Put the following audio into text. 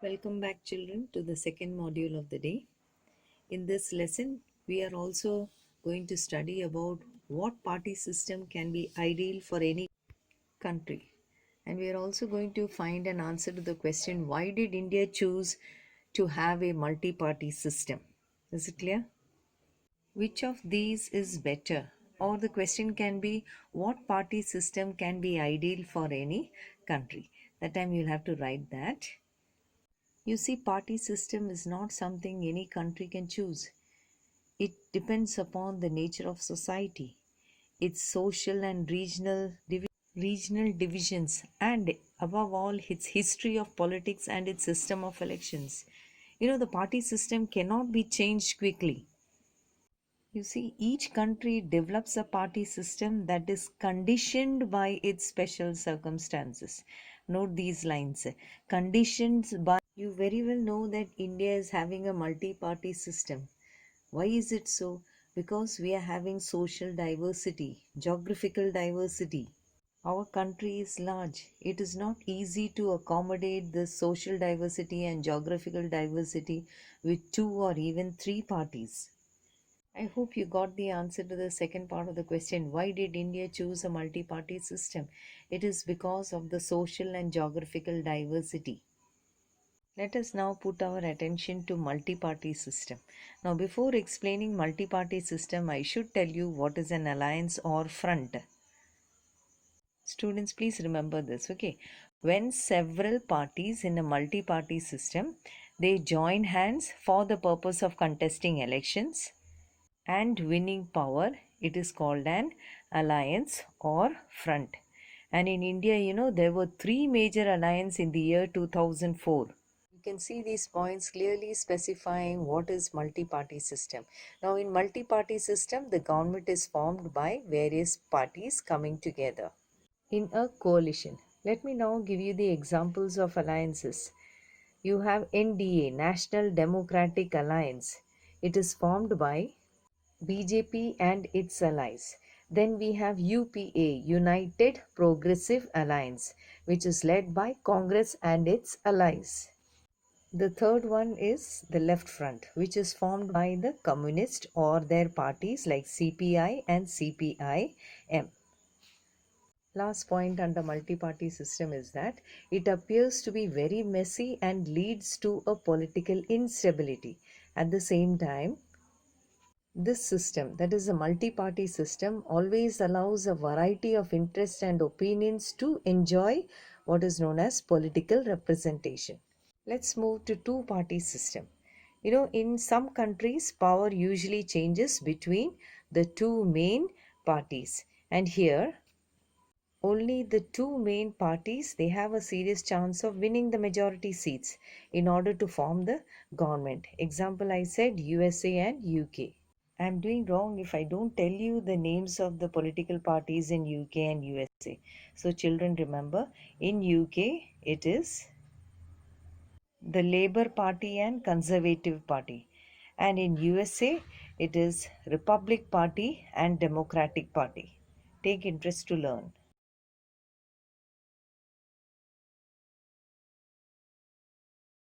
Welcome back, children, to the second module of the day. In this lesson, we are also going to study about what party system can be ideal for any country. And we are also going to find an answer to the question, why did India choose to have a multi-party system? Is it clear? Which of these is better? Or the question can be, what party system can be ideal for any country? That time you'll have to write that. You see, party system is not something any country can choose. It depends upon the nature of society, its social and regional divisions, and above all, its history of politics and its system of elections. The party system cannot be changed quickly. You see, each country develops a party system that is conditioned by its special circumstances. Note these lines. Conditions by. You very well know that India is having a multi party system. Why is it so? Because we are having social diversity, geographical diversity. Our country is large. It is not easy to accommodate the social diversity and geographical diversity with two or even three parties. I hope you got the answer to the second part of the question. Why did India choose a multi-party system? It is because of the social and geographical diversity. Let us now put our attention to multi-party system. Now, before explaining multi-party system, I should tell you what is an alliance or front. Students, please remember this, okay? When several parties in a multi-party system, they join hands for the purpose of contesting elections and winning power, it is called an alliance or front. And in India, there were three major alliances in the year 2004. You can see these points clearly specifying what is multi-party system. Now, in multi-party system, the government is formed by various parties coming together in a coalition. Let me now give you the examples of alliances. You have NDA, National Democratic Alliance. It is formed by BJP and its allies. Then we have UPA, United Progressive Alliance, which is led by Congress and its allies. The third one is the Left Front, which is formed by the Communist or their parties like CPI and CPIM. Last point under multi-party system is that it appears to be very messy and leads to a political instability. At the same time, this system, that is a multi-party system, always allows a variety of interests and opinions to enjoy what is known as political representation. Let's move to two-party system. In some countries, power usually changes between the two main parties. And here, only the two main parties, they have a serious chance of winning the majority seats in order to form the government. Example, I said USA and UK. I'm doing wrong if I don't tell you the names of the political parties in UK and USA. So children, remember, in UK it is the Labour Party and Conservative Party, and in USA it is Republic Party and Democratic Party. Take interest to learn.